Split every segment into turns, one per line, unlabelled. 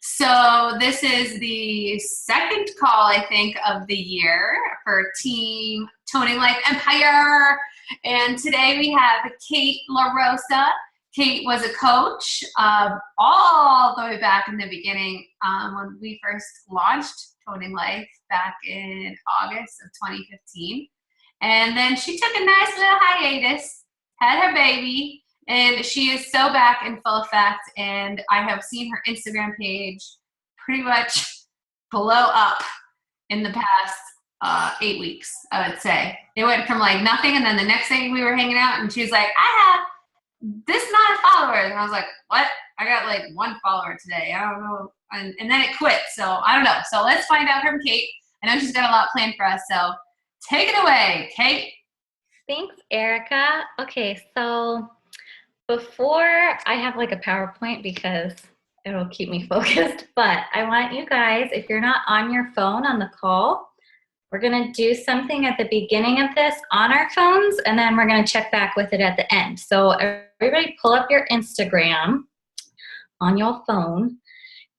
So this is the second call, I think, of the year for Team Toning Life Empire. And today we have Kate LaRosa. Kate was a coach all the way back in the beginning when we first launched Toning Life back in August of 2015. And then she took a nice little hiatus, had her baby, and she is so back in full effect. And I have seen her Instagram page pretty much blow up in the past 8 weeks, I would say. It went from like nothing, and then the next day we were hanging out, and she was like, I have this amount of followers. And I was like, what? I got like 1 follower today. I don't know. And then it quit. So I don't know. So let's find out from Kate. I know she's got a lot planned for us. So take it away, Kate.
Thanks, Erica. Okay, so before I have like a PowerPoint because it'll keep me focused, but I want you guys, if you're not on your phone on the call, we're gonna do something at the beginning of this on our phones, and then we're gonna check back with it at the end. So everybody pull up your Instagram on your phone,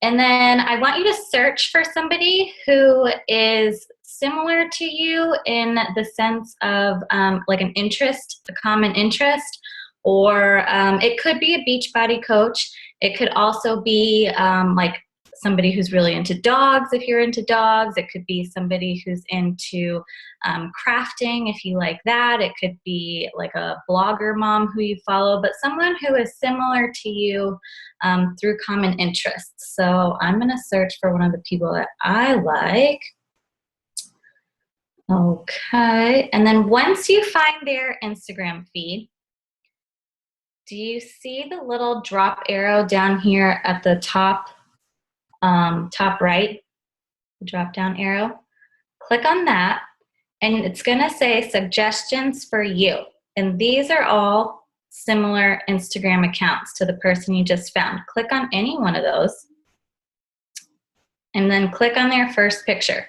and then I want you to search for somebody who is similar to you in the sense of like an interest, a common interest, or it could be a Beachbody coach. It could also be like somebody who's really into dogs if you're into dogs. It could be somebody who's into crafting if you like that. It could be like a blogger mom who you follow, but someone who is similar to you through common interests. So I'm going to search for one of the people that I like. Okay, and then once you find their Instagram feed, do you see the little drop arrow down here at the top right, drop down arrow? Click on that, and it's gonna say suggestions for you. And these are all similar Instagram accounts to the person you just found. Click on any one of those, and then click on their first picture.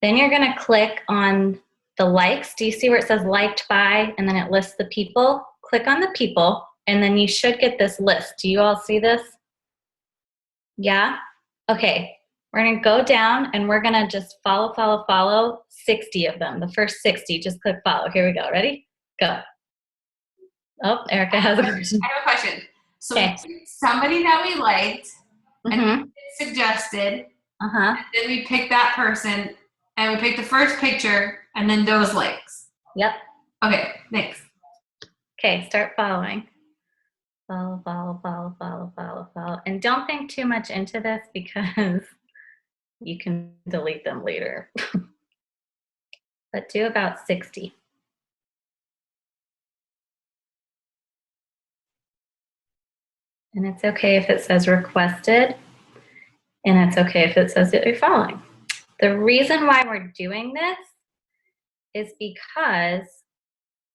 Then you're gonna click on the likes. Do you see where it says liked by, and then it lists the people? Click on the people, and then you should get this list. Do you all see this? Yeah? Okay, we're gonna go down, and we're gonna just follow 60 of them. The first 60, just click follow. Here we go, ready? Go. Oh, Erica has a question.
I have a question. So somebody that we liked and suggested, and then we picked that person, and we picked the first picture, and then those likes.
Yep.
Okay, thanks.
Okay, start following. Follow. And don't think too much into this because you can delete them later. But do about 60. And it's okay if it says requested, and it's okay if it says that you're following. The reason why we're doing this is because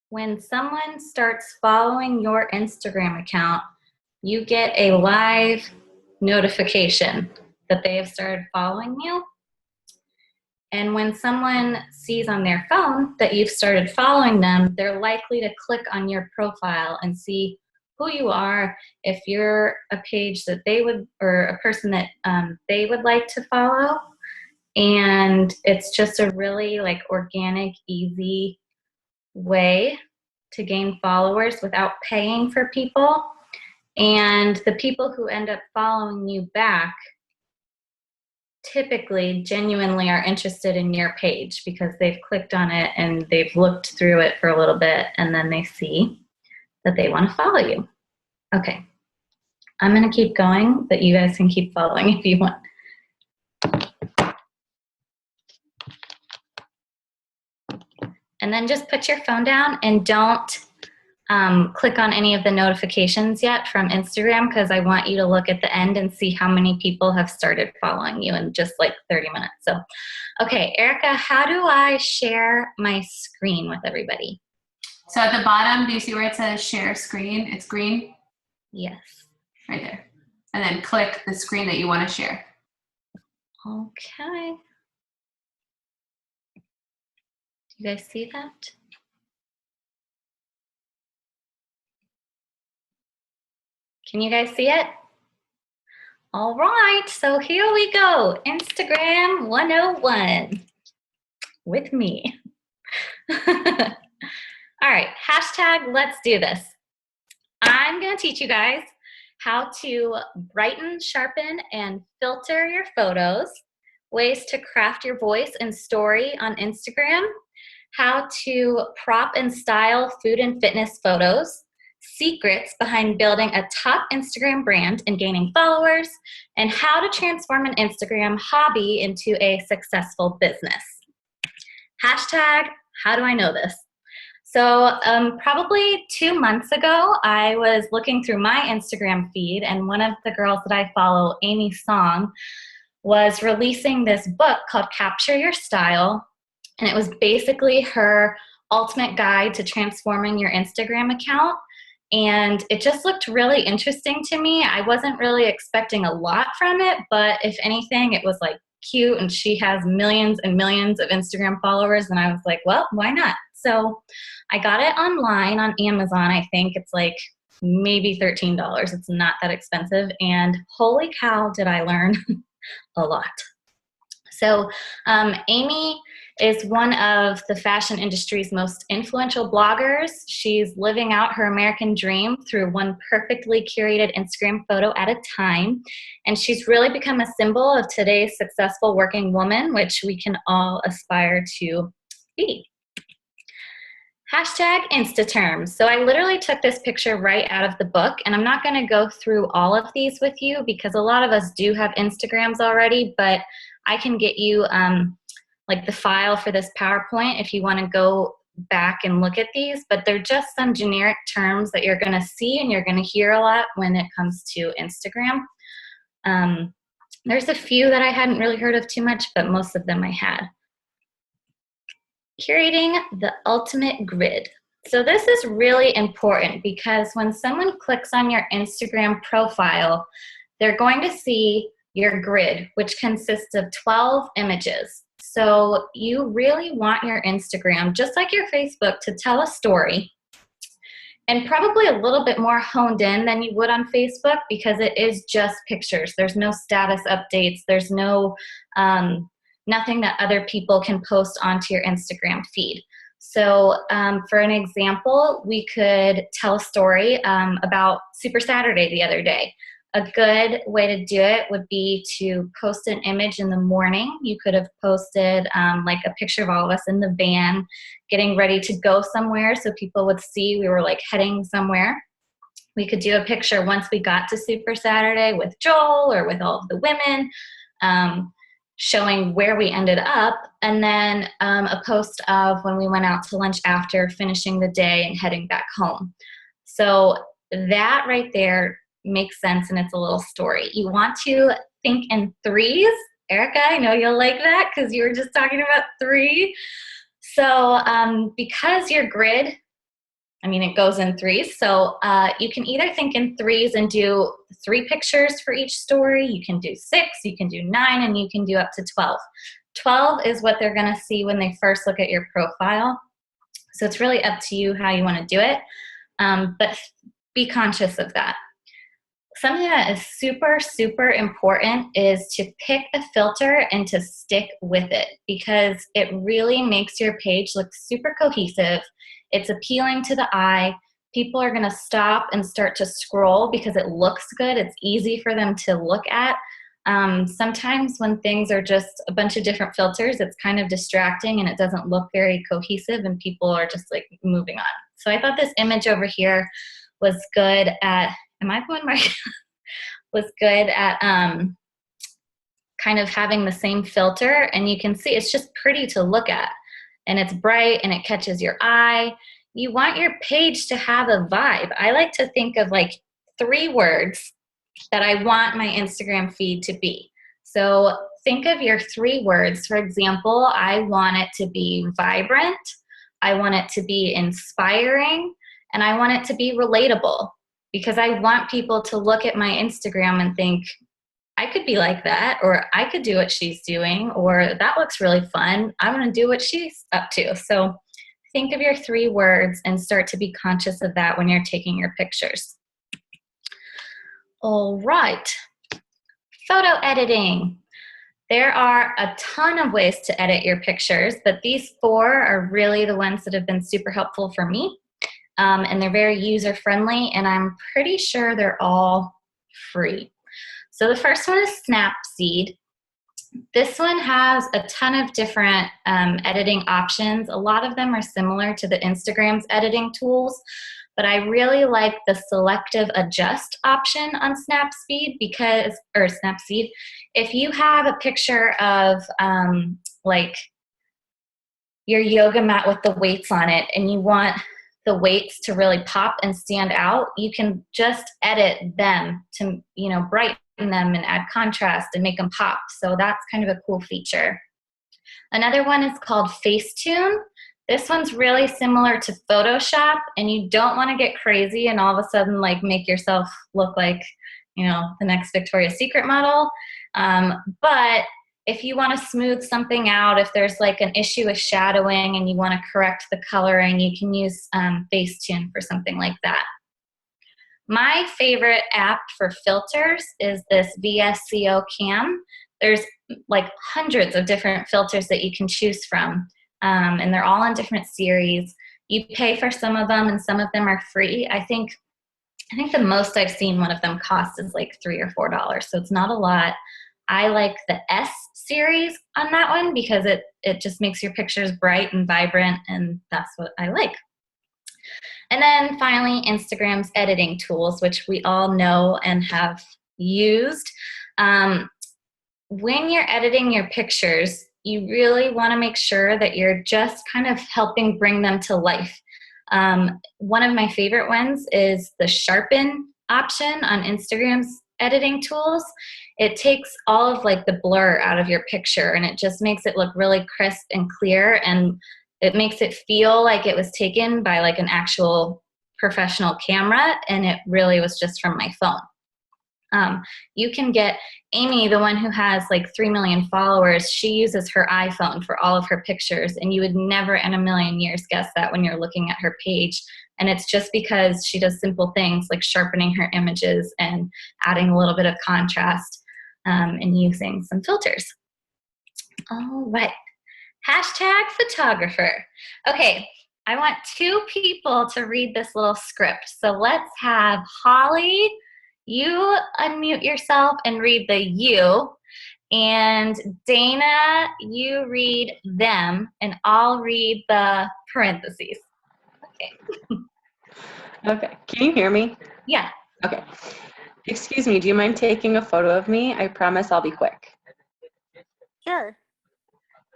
when someone starts following your Instagram account, you get a live notification that they have started following you. And when someone sees on their phone that you've started following them, they're likely to click on your profile and see who you are, if you're a page that they would, or a person that they would like to follow. And it's just a really like organic, easy way to gain followers without paying for people. And the people who end up following you back typically genuinely are interested in your page because they've clicked on it and they've looked through it for a little bit, and then they see that they want to follow you. Okay, I'm going to keep going, but you guys can keep following if you want. And then just put your phone down and don't click on any of the notifications yet from Instagram, because I want you to look at the end and see how many people have started following you in just like 30 minutes. So, okay, Erica, how do I share my screen with everybody?
So at the bottom, do you see where it says share screen? It's green?
Yes.
Right there. And then click the screen that you want to share.
Okay. Do you guys see that? Can you guys see it? All right, so here we go. Instagram 101 with me. All right, hashtag let's do this. I'm going to teach you guys how to brighten, sharpen, and filter your photos, ways to craft your voice and story on Instagram, how to prop and style food and fitness photos, secrets behind building a top Instagram brand and gaining followers, and how to transform an Instagram hobby into a successful business. Hashtag, how do I know this? So probably 2 months ago, I was looking through my Instagram feed, and one of the girls that I follow, Amy Song, was releasing this book called Capture Your Style, and it was basically her ultimate guide to transforming your Instagram account. And it just looked really interesting to me. I wasn't really expecting a lot from it, but if anything, it was like cute, and she has millions and millions of Instagram followers, and I was like, well, why not? So I got it online on Amazon. I think it's like maybe $13. It's not that expensive, and holy cow, did I learn a lot. So Amy is one of the fashion industry's most influential bloggers. She's living out her American dream through one perfectly curated Instagram photo at a time. And she's really become a symbol of today's successful working woman, which we can all aspire to be. Hashtag Insta terms. So I literally took this picture right out of the book, and I'm not going to go through all of these with you because a lot of us do have Instagrams already, but I can get you like the file for this PowerPoint if you want to go back and look at these, but they're just some generic terms that you're going to see and you're going to hear a lot when it comes to Instagram. There's a few that I hadn't really heard of too much, but most of them I had. Curating the ultimate grid. So this is really important because when someone clicks on your Instagram profile, they're going to see your grid, which consists of 12 images. So you really want your Instagram, just like your Facebook, to tell a story, and probably a little bit more honed in than you would on Facebook because it is just pictures. There's no status updates. There's no nothing that other people can post onto your Instagram feed. So for an example, we could tell a story about Super Saturday the other day. A good way to do it would be to post an image in the morning. You could have posted like a picture of all of us in the van getting ready to go somewhere so people would see we were like heading somewhere. We could do a picture once we got to Super Saturday with Joel or with all of the women, showing where we ended up, and then a post of when we went out to lunch after finishing the day and heading back home. So that right there makes sense, and it's a little story. You want to think in threes. Erica, I know you'll like that because you were just talking about 3. So because your grid, I mean, it goes in threes. So you can either think in threes and do 3 pictures for each story. You can do 6, you can do 9, and you can do up to 12. 12 is what they're going to see when they first look at your profile. So it's really up to you how you want to do it. But be conscious of that. Something that is super, super important is to pick a filter and to stick with it because it really makes your page look super cohesive. It's appealing to the eye. People are going to stop and start to scroll because it looks good. It's easy for them to look at. Sometimes when things are just a bunch of different filters, it's kind of distracting and it doesn't look very cohesive and people are just like moving on. So I thought this image over here was good at, am I going right? was good at kind of having the same filter, and you can see it's just pretty to look at, and it's bright and it catches your eye. You want your page to have a vibe. I like to think of like 3 words that I want my Instagram feed to be. So think of your 3 words. For example, I want it to be vibrant, I want it to be inspiring, and I want it to be relatable, because I want people to look at my Instagram and think, I could be like that, or I could do what she's doing, or that looks really fun. I want to do what she's up to. So think of your 3 words and start to be conscious of that when you're taking your pictures. All right. Photo editing. There are a ton of ways to edit your pictures, but these 4 are really the ones that have been super helpful for me. And they're very user-friendly, and I'm pretty sure they're all free. So the first one is Snapseed. This one has a ton of different editing options. A lot of them are similar to the Instagram's editing tools, but I really like the selective adjust option on Snapseed. If you have a picture of like your yoga mat with the weights on it and you want the weights to really pop and stand out, you can just edit them to, brighten them and add contrast and make them pop. So that's kind of a cool feature. Another one is called Facetune. This one's really similar to Photoshop, and you don't want to get crazy and all of a sudden like make yourself look like, the next Victoria's Secret model. But if you want to smooth something out, if there's like an issue with shadowing and you want to correct the coloring, you can use Facetune for something like that. My favorite app for filters is this VSCO Cam. There's like hundreds of different filters that you can choose from, and they're all in different series. You pay for some of them, and some of them are free. I think the most I've seen one of them cost is like $3 or $4, so it's not a lot. I like the S series on that one because it just makes your pictures bright and vibrant, and that's what I like. And then finally, Instagram's editing tools, which we all know and have used. When you're editing your pictures, you really want to make sure that you're just kind of helping bring them to life. One of my favorite ones is the sharpen option on Instagram's editing tools. It takes all of like the blur out of your picture, and it just makes it look really crisp and clear, and it makes it feel like it was taken by like an actual professional camera, and it really was just from my phone. You can get Amy, the one who has like 3 million followers, she uses her iPhone for all of her pictures, and you would never in a million years guess that when you're looking at her page. And it's just because she does simple things like sharpening her images and adding a little bit of contrast and using some filters. All right. Hashtag photographer. Okay, I want 2 people to read this little script. So let's have Holly, you unmute yourself and read the you. And Dana, you read them, and I'll read the parentheses. Okay.
Okay, can you hear me?
Yeah.
Okay. Excuse me, do you mind taking a photo of me? I promise I'll be quick.
Sure.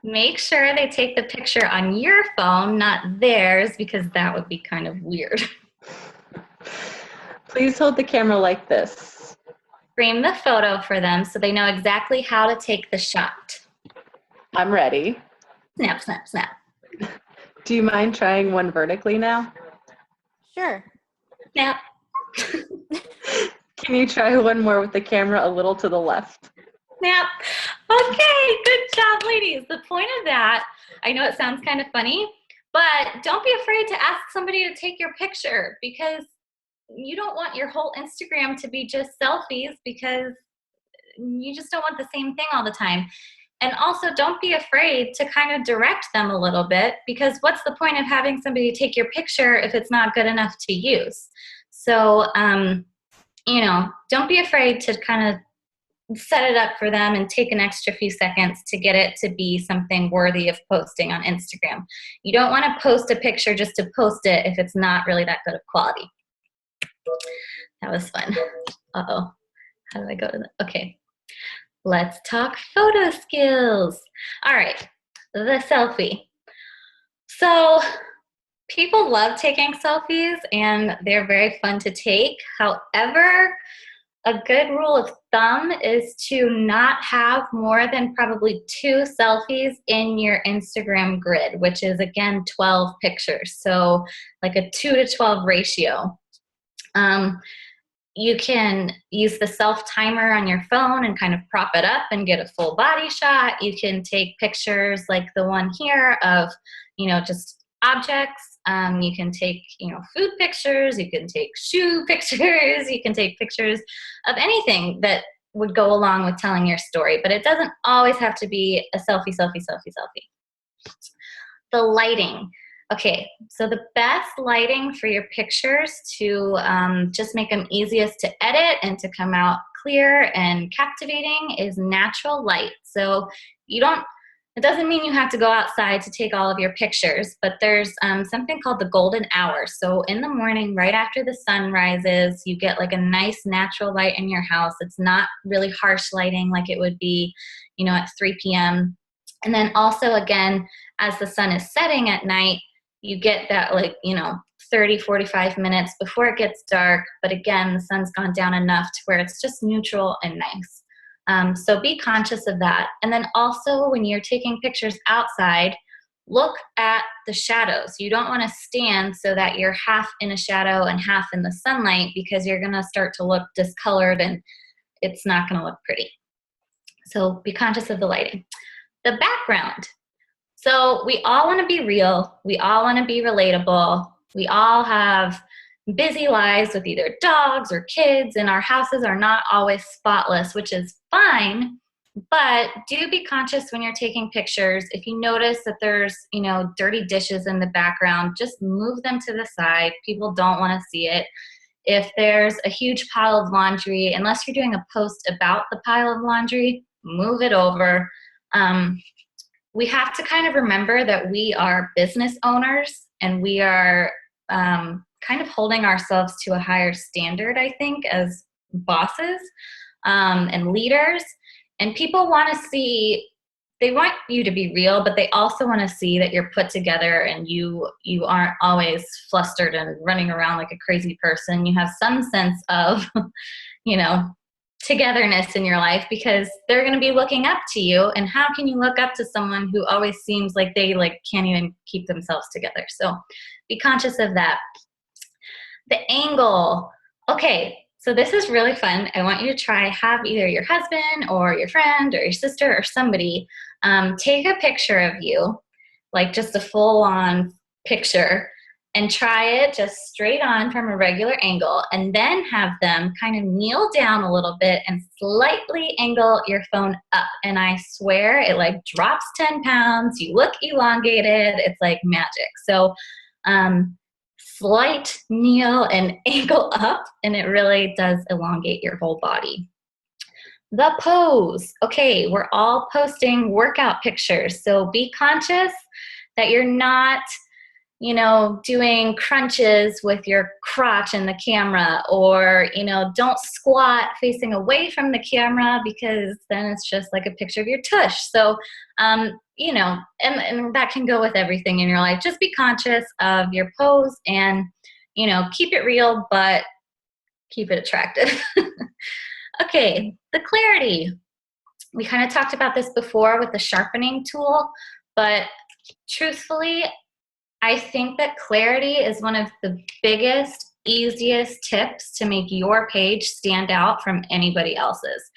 Make sure they take the picture on your phone, not theirs, because that would be kind of weird.
Please hold the camera like this.
Frame the photo for them so they know exactly how to take the shot.
I'm ready.
Snap, snap, snap.
Do you mind trying one vertically now?
Sure.
Snap.
Can you try one more with the camera a little to the left?
Snap. Okay, good job, ladies. The point of that, I know it sounds kind of funny, but don't be afraid to ask somebody to take your picture, because you don't want your whole Instagram to be just selfies, because you just don't want the same thing all the time. And also, don't be afraid to kind of direct them a little bit, because what's the point of having somebody take your picture if it's not good enough to use? So, don't be afraid to kind of set it up for them and take an extra few seconds to get it to be something worthy of posting on Instagram. You don't want to post a picture just to post it if it's not really that good of quality. That was fun. Uh-oh. How do I go to the, okay. Let's talk photo skills. All right, the selfie. So people love taking selfies, and they're very fun to take. However, a good rule of thumb is to not have more than probably 2 selfies in your Instagram grid, which is, again, 12 pictures. So like a 2:12 ratio. You can use the self timer on your phone and kind of prop it up and get a full body shot. You can take pictures like the one here of, just objects. You can take, food pictures. You can take shoe pictures. You can take pictures of anything that would go along with telling your story, but it doesn't always have to be a selfie, selfie, selfie, selfie. The lighting. Okay, so the best lighting for your pictures to just make them easiest to edit and to come out clear and captivating is natural light. So it doesn't mean you have to go outside to take all of your pictures, but there's something called the golden hour. So in the morning, right after the sun rises, you get like a nice natural light in your house. It's not really harsh lighting like it would be, at 3 p.m. And then also, again, as the sun is setting at night, you get that 30, 45 minutes before it gets dark. But again, the sun's gone down enough to where it's just neutral and nice. So be conscious of that. And then also when you're taking pictures outside, look at the shadows. You don't want to stand so that you're half in a shadow and half in the sunlight, because you're going to start to look discolored and it's not going to look pretty. So be conscious of the lighting. The background. So we all want to be real. We all want to be relatable. We all have busy lives with either dogs or kids, and our houses are not always spotless, which is fine, but do be conscious when you're taking pictures. If you notice that there's, dirty dishes in the background, just move them to the side. People don't want to see it. If there's a huge pile of laundry, unless you're doing a post about the pile of laundry, move it over. We have to kind of remember that we are business owners, and we are kind of holding ourselves to a higher standard, I think, as bosses and leaders. And people want to see, they want you to be real, but they also want to see that you're put together and you aren't always flustered and running around like a crazy person. You have some sense of, togetherness in your life, because they're going to be looking up to you. And how can you look up to someone who always seems like they can't even keep themselves together? So be conscious of that. The angle. Okay, so this is really fun. I want you to have either your husband or your friend or your sister or somebody take a picture of you, like just a full-on picture, and try it just straight on from a regular angle, and then have them kind of kneel down a little bit and slightly angle your phone up. And I swear it drops 10 pounds. You look elongated. It's like magic. So slight kneel and angle up, and it really does elongate your whole body. The pose. Okay, we're all posting workout pictures, so be conscious that you're not doing crunches with your crotch in the camera, or, don't squat facing away from the camera, because then it's just like a picture of your tush. So, and that can go with everything in your life. Just be conscious of your pose and, keep it real, but keep it attractive. Okay, the clarity. We kind of talked about this before with the sharpening tool, but truthfully, I think that clarity is one of the biggest, easiest tips to make your page stand out from anybody else's.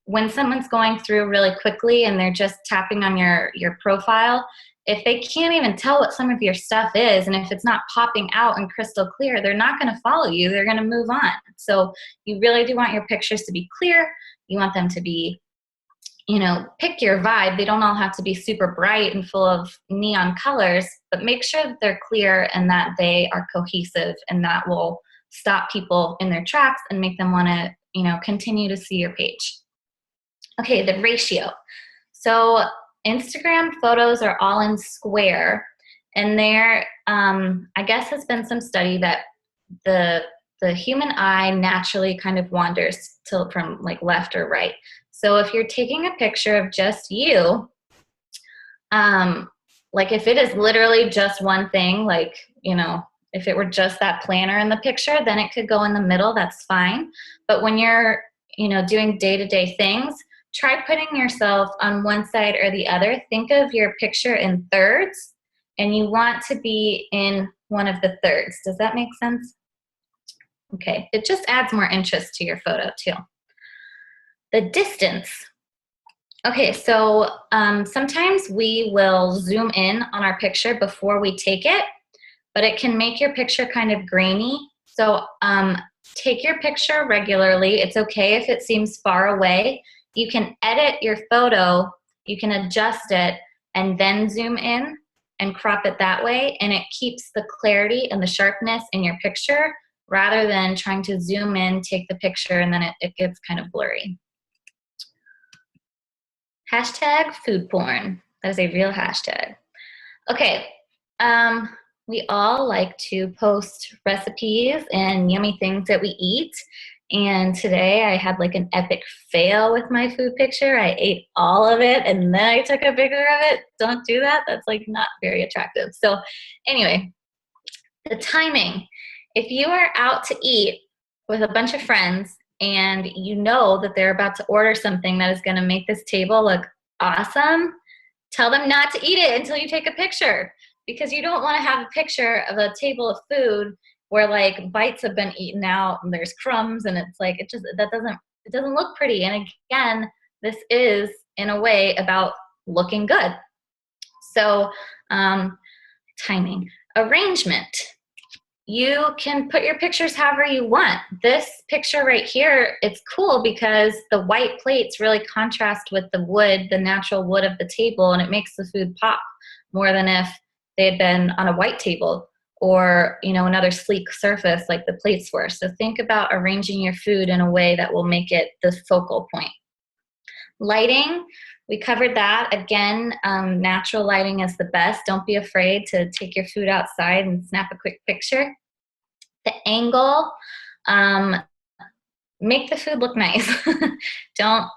When someone's going through really quickly and they're just tapping on your profile, if they can't even tell what some of your stuff is, and if it's not popping out and crystal clear, they're not going to follow you. They're going to move on. So you really do want your pictures to be clear. You want them to be, pick your vibe. They don't all have to be super bright and full of neon colors, but make sure that they're clear and that they are cohesive, and that will stop people in their tracks and make them want to, continue to see your page. Okay, the ratio. So Instagram photos are all in square, and there, I guess, has been some study that the human eye naturally kind of wanders from left or right. So if you're taking a picture of just you, if it is literally just one thing, if it were just that planner in the picture, then it could go in the middle. That's fine. But when you're, doing day-to-day things, try putting yourself on one side or the other. Think of your picture in thirds, and you want to be in one of the thirds. Does that make sense? Okay, it just adds more interest to your photo too. The distance. Okay, so sometimes we will zoom in on our picture before we take it, but it can make your picture kind of grainy. So take your picture regularly. It's okay if it seems far away. You can edit your photo, you can adjust it, and then zoom in and crop it that way, and it keeps the clarity and the sharpness in your picture rather than trying to zoom in, take the picture, and then it gets kind of blurry. Hashtag food porn. That is a real hashtag. Okay, we all like to post recipes and yummy things that we eat. And today I had like an epic fail with my food picture. I ate all of it and then I took a picture of it. Don't do that. That's like not very attractive. So anyway, the timing. If you are out to eat with a bunch of friends and you know that they're about to order something that is going to make this table look awesome, tell them not to eat it until you take a picture, because you don't want to have a picture of a table of food where like bites have been eaten out and there's crumbs and it's like, it doesn't look pretty. And again, this is in a way about looking good. So timing, arrangement. You can put your pictures however you want. This picture right here, it's cool because the white plates really contrast with the wood, the natural wood of the table, and it makes the food pop more than if they had been on a white table or, you know, another sleek surface like the plates were. So think about arranging your food in a way that will make it the focal point. Lighting, we covered that. Again, natural lighting is the best. Don't be afraid to take your food outside and snap a quick picture. The angle, make the food look nice. Don't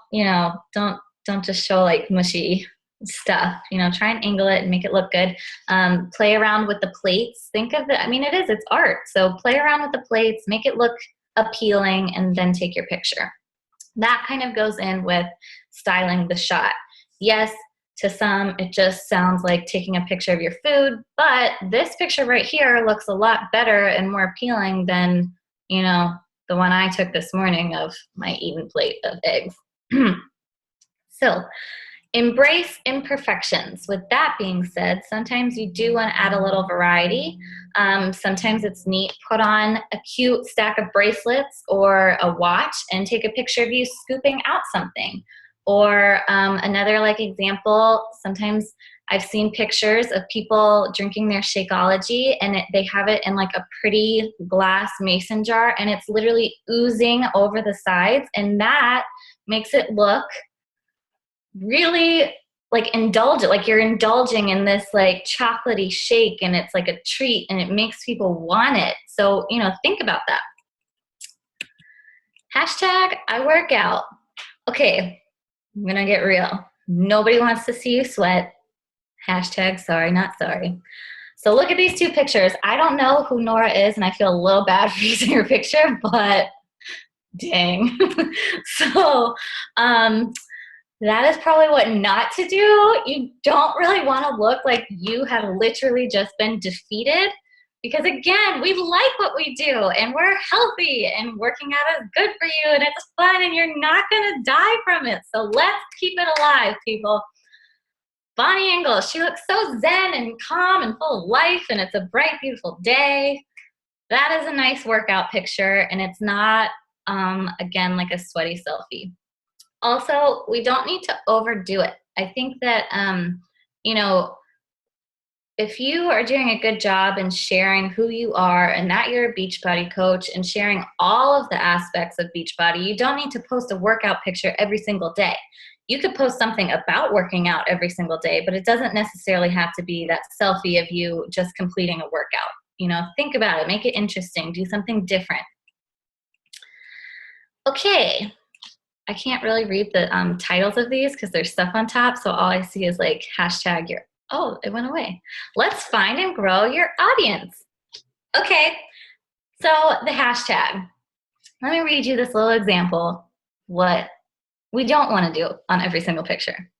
just show like mushy stuff. You know, try and angle it and make it look good. Play around with the plates. Think of it, I mean, it's art. So play around with the plates, make it look appealing, and then take your picture. That kind of goes in with styling the shot. Yes, to some, it just sounds like taking a picture of your food, but this picture right here looks a lot better and more appealing than, you know, the one I took this morning of my eaten plate of eggs. So, embrace imperfections. With that being said, sometimes you do want to add a little variety. Sometimes it's neat. Put on a cute stack of bracelets or a watch and take a picture of you scooping out something. Or another like example, sometimes I've seen pictures of people drinking their Shakeology and they have it in like a pretty glass mason jar and it's literally oozing over the sides, and that makes it look really like indulgent, like you're indulging in this like chocolatey shake and it's like a treat and it makes people want it. So, you know, think about that. Hashtag I work out. Okay, I'm gonna get real. Nobody wants to see you sweat. Hashtag sorry, not sorry. So look at these two pictures. I don't know who Nora is and I feel a little bad for using her picture, but dang. So, that is probably what not to do. You don't really want to look like you have literally just been defeated, because again, we like what we do and we're healthy and working out is good for you and it's fun and you're not going to die from it. So let's keep it alive, people. Bonnie Ingalls, she looks so zen and calm and full of life and it's a bright, beautiful day. That is a nice workout picture and it's not, again, like a sweaty selfie. Also, we don't need to overdo it. I think that, you know, if you are doing a good job in sharing who you are and that you're a Beachbody coach and sharing all of the aspects of Beachbody, you don't need to post a workout picture every single day. You could post something about working out every single day, but it doesn't necessarily have to be that selfie of you just completing a workout. You know, think about it, make it interesting, do something different. Okay. I can't really read the titles of these because there's stuff on top, so all I see is like hashtag your, oh, it went away. Let's find and grow your audience. Okay, so the hashtag. Let me read you this little example, what we don't want to do on every single picture.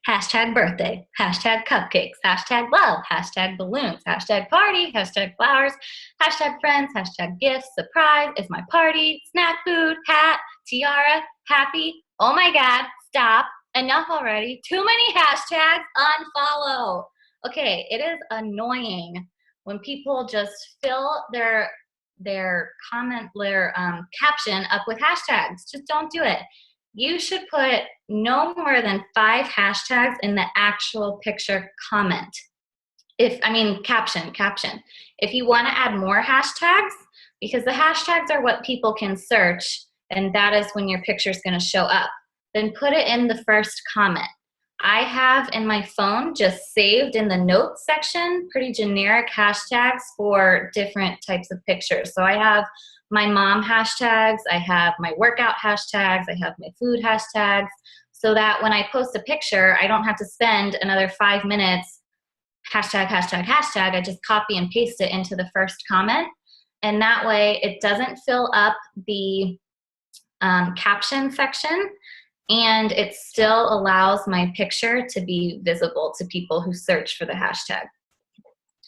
Hashtag birthday, hashtag cupcakes, hashtag love, hashtag balloons, hashtag party, hashtag flowers, hashtag friends, hashtag gifts, surprise, it's my party, snack food, hat, tiara, happy, oh my God, stop, enough already, too many hashtags, unfollow. Okay, it is annoying when people just fill their caption up with hashtags. Just don't do it. You should put no more than 5 hashtags in the actual picture comment. Caption. If you want to add more hashtags, because the hashtags are what people can search, and that is when your picture is going to show up, then put it in the first comment. I have in my phone just saved in the notes section pretty generic hashtags for different types of pictures. So I have my mom hashtags, I have my workout hashtags, I have my food hashtags, so that when I post a picture, I don't have to spend another 5 minutes hashtag. I just copy and paste it into the first comment. And that way it doesn't fill up the caption section, and it still allows my picture to be visible to people who search for the hashtag.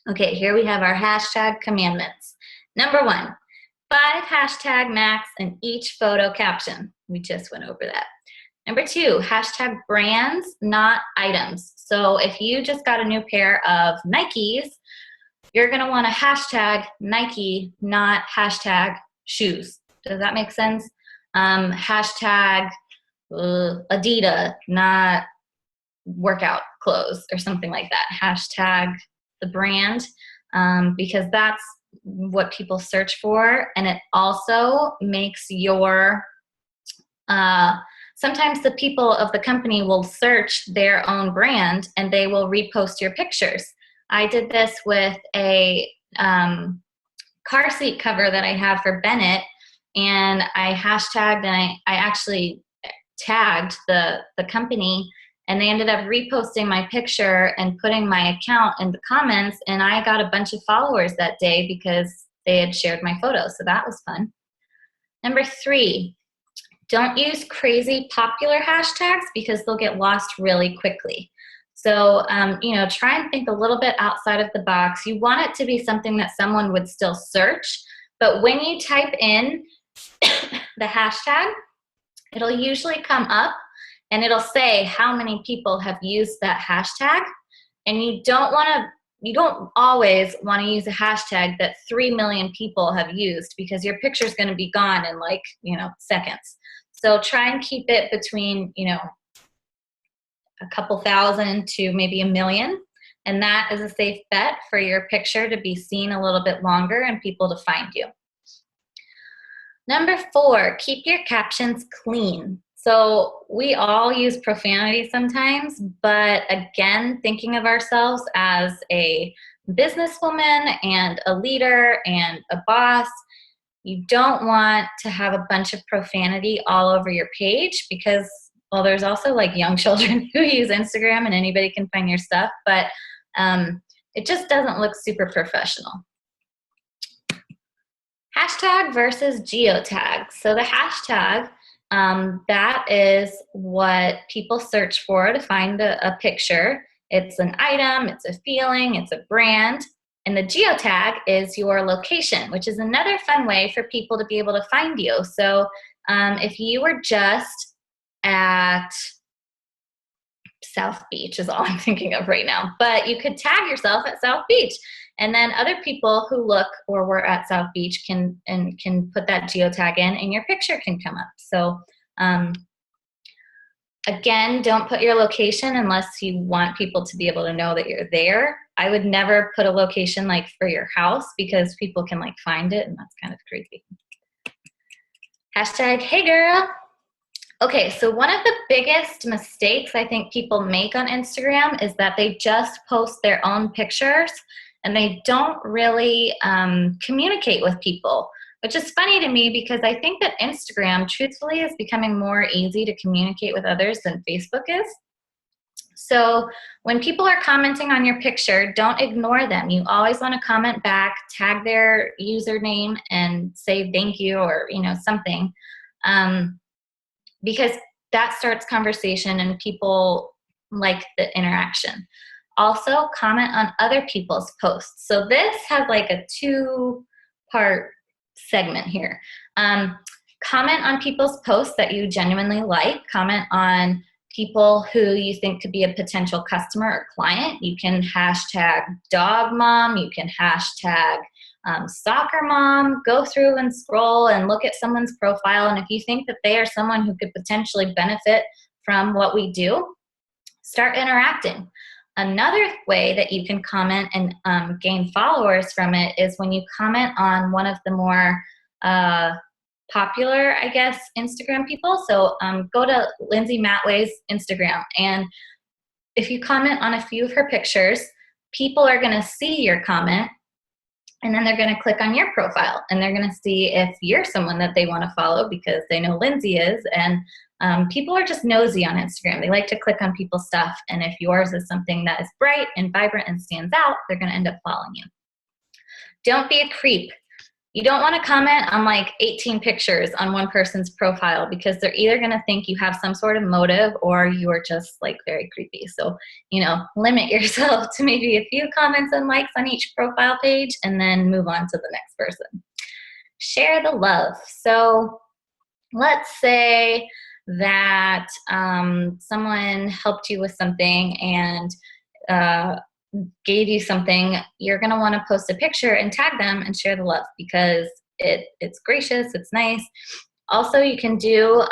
Okay, here we have our hashtag commandments. Number 1, 5 hashtag max in each photo caption. We just went over that. Number 2, hashtag brands, not items. So if you just got a new pair of Nikes, you're gonna wanna hashtag Nike, not hashtag shoes. Does that make sense? Hashtag Adidas, not workout clothes or something like that. Hashtag the brand, because that's what people search for, and it also makes your sometimes the people of the company will search their own brand and they will repost your pictures. I did this with a car seat cover that I have for Bennett, and I hashtagged and I actually tagged the company, and they ended up reposting my picture and putting my account in the comments, and I got a bunch of followers that day because they had shared my photo, so that was fun. Number 3, don't use crazy popular hashtags because they'll get lost really quickly. So, try and think a little bit outside of the box. You want it to be something that someone would still search, but when you type in the hashtag, it'll usually come up and it'll say how many people have used that hashtag. And you don't always want to use a hashtag that 3 million people have used, because your picture's going to be gone in seconds. So try and keep it between, a couple thousand to maybe 1 million. And that is a safe bet for your picture to be seen a little bit longer and people to find you. Number 4, keep your captions clean. So we all use profanity sometimes, but again, thinking of ourselves as a businesswoman and a leader and a boss, you don't want to have a bunch of profanity all over your page, because, well, there's also young children who use Instagram and anybody can find your stuff, but it just doesn't look super professional. Hashtag versus geotag. So the hashtag, that is what people search for to find a picture. It's an item, it's a feeling, it's a brand. And the geotag is your location, which is another fun way for people to be able to find you. So if you were just at South Beach is all I'm thinking of right now, but you could tag yourself at South Beach, and then other people who look or were at South Beach can put that geotag in, and your picture can come up. So again, don't put your location unless you want people to be able to know that you're there. I would never put a location for your house, because people can find it, and that's kind of crazy. Hashtag, hey girl. Okay, so one of the biggest mistakes I think people make on Instagram is that they just post their own pictures and they don't really communicate with people, which is funny to me, because I think that Instagram, truthfully, is becoming more easy to communicate with others than Facebook is. So when people are commenting on your picture, don't ignore them. You always want to comment back, tag their username, and say thank you or something, because that starts conversation and people like the interaction. Also, comment on other people's posts. So this has a 2-part segment here. Comment on people's posts that you genuinely like. Comment on people who you think could be a potential customer or client. You can hashtag dog mom. You can hashtag soccer mom, go through and scroll and look at someone's profile. And if you think that they are someone who could potentially benefit from what we do, start interacting. Another way that you can comment and gain followers from it is when you comment on one of the more popular, I guess, Instagram people. So go to Lindsay Matway's Instagram, and if you comment on a few of her pictures, people are going to see your comment, and then they're going to click on your profile, and they're going to see if you're someone that they want to follow because they know Lindsay is. And people are just nosy on Instagram. They like to click on people's stuff, and if yours is something that is bright and vibrant and stands out, they're going to end up following you. Don't be a creep. You don't want to comment on like 18 pictures on one person's profile because they're either going to think you have some sort of motive or you are just like very creepy. So, limit yourself to maybe a few comments and likes on each profile page and then move on to the next person. Share the love. So let's say that someone helped you with something and gave you something. You're going to want to post a picture and tag them and share the love because it's gracious, it's nice. Also, you can do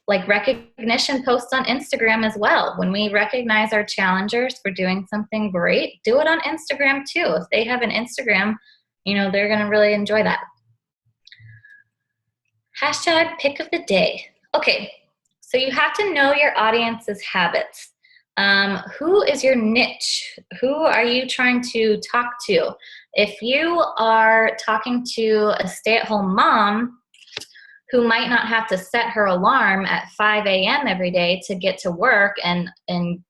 like recognition posts on Instagram as well. When we recognize our challengers for doing something great, do it on Instagram too. If they have an Instagram, they're going to really enjoy that. Hashtag pick of the day. Okay, so you have to know your audience's habits. Who is your niche? Who are you trying to talk to? If you are talking to a stay-at-home mom who might not have to set her alarm at 5 a.m. every day to get to work and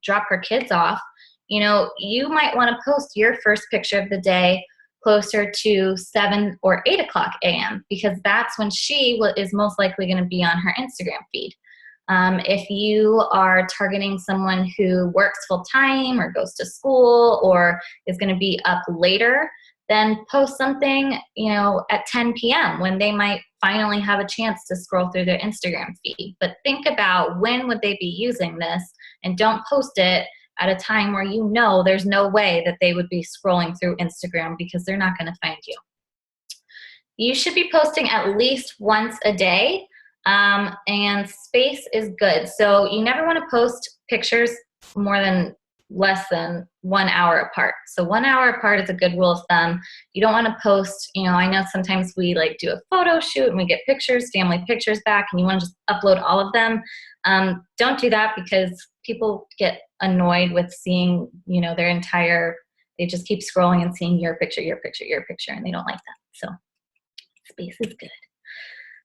drop her kids off, you might want to post your first picture of the day closer to 7 or 8 o'clock a.m. because that's when she is most likely going to be on her Instagram feed. If you are targeting someone who works full-time or goes to school or is going to be up later, then post something, at 10 p.m. when they might finally have a chance to scroll through their Instagram feed. But think about when would they be using this, and don't post it at a time where there's no way that they would be scrolling through Instagram because they're not going to find you. You should be posting at least once a day. And space is good. So you never want to post pictures less than 1 hour apart. So 1 hour apart is a good rule of thumb. You don't want to post, I know sometimes we like do a photo shoot and we get pictures, family pictures back, and you want to just upload all of them. Don't do that because people get annoyed with seeing, they just keep scrolling and seeing your picture, and they don't like that. So space is good.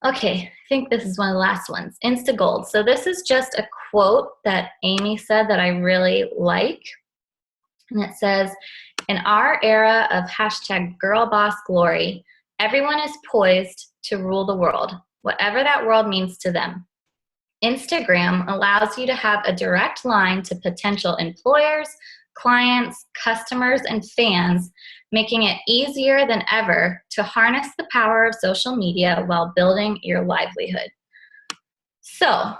Okay, I think this is one of the last ones. Insta Gold. So this is just a quote that Amy said that I really like. And it says, in our era of hashtag girl boss glory, everyone is poised to rule the world, whatever that world means to them. Instagram allows you to have a direct line to potential employers, clients, customers, and fans, making it easier than ever to harness the power of social media while building your livelihood. So,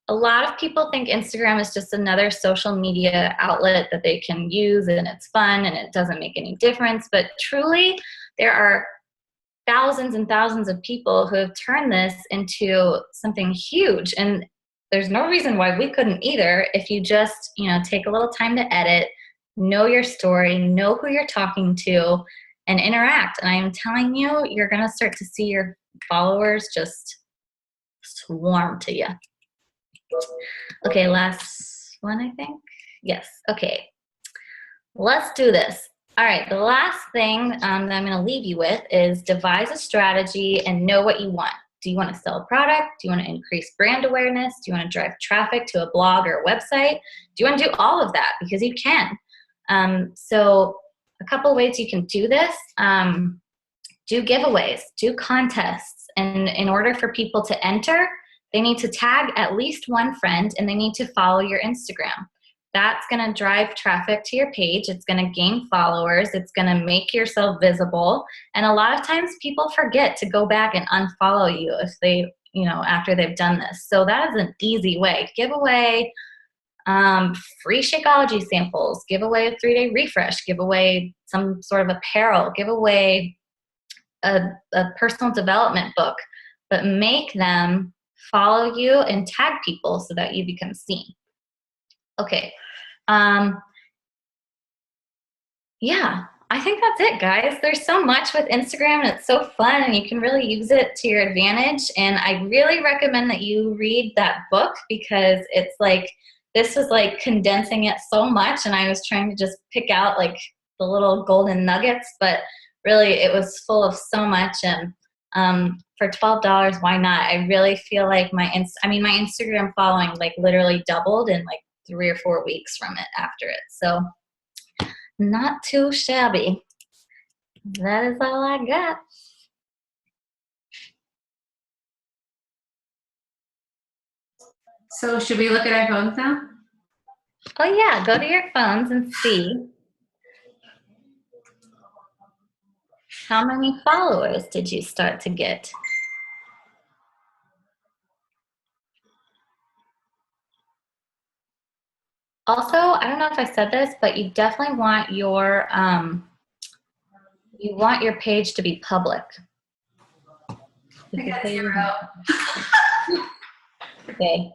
a lot of people think Instagram is just another social media outlet that they can use and it's fun and it doesn't make any difference, but truly there are thousands and thousands of people who have turned this into something huge, and there's no reason why we couldn't either if you just, take a little time to edit, know your story, know who you're talking to, and interact. And I'm telling you, you're going to start to see your followers just swarm to you. Okay, last one, I think. Yes, okay. Let's do this. All right, the last thing that I'm going to leave you with is devise a strategy and know what you want. Do you want to sell a product? Do you want to increase brand awareness? Do you want to drive traffic to a blog or a website? Do you want to do all of that? Because you can. So a couple ways you can do this. Do giveaways, do contests. And in order for people to enter, they need to tag at least one friend and they need to follow your Instagram. That's going to drive traffic to your page. It's going to gain followers. It's going to make yourself visible. And a lot of times people forget to go back and unfollow you if they, after they've done this. So that is an easy way. Giveaway, Free Shakeology samples, give away a 3-day refresh, give away some sort of apparel, give away a personal development book, but make them follow you and tag people so that you become seen. Okay. Yeah, I think that's it, guys. There's so much with Instagram, and it's so fun, and you can really use it to your advantage. And I really recommend that you read that book, because it's like, this was like condensing it so much, and I was trying to just pick out like the little golden nuggets, but really it was full of so much. And for $12, why not? I really feel like my Instagram following like literally doubled in like 3 or 4 weeks from it after it. So not too shabby. That is all I got.
So should we look at our phones now?
Oh yeah, go to your phones and see how many followers did you start to get. Also, I don't know if I said this, but you definitely want your page to be public.
I got 0.
Okay.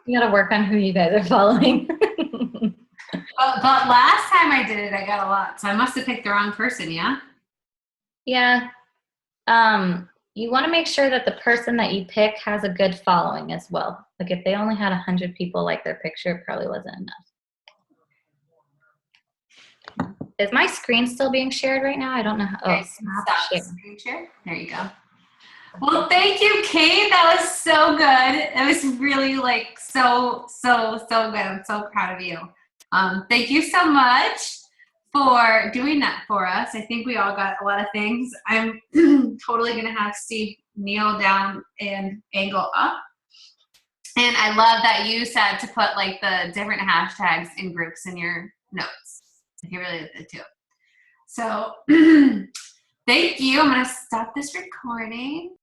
You gotta work on who you guys are following.
But last time I did it, I got a lot. So I must have picked the wrong person, yeah?
Yeah. You want to make sure that the person that you pick has a good following as well. Like if they only had 100 people like their picture, it probably wasn't enough. Is my screen still being shared right now? I don't know how. Oh,
Stop screen share. There you go. Well, thank you, Kate. That was so good. It was really like so good. I'm so proud of you. Thank you so much for doing that for us. I think we all got a lot of things. I'm totally going to have Steve kneel down and angle up. And I love that you said to put like the different hashtags in groups in your notes. You really did it too. So thank you. I'm going to stop this recording.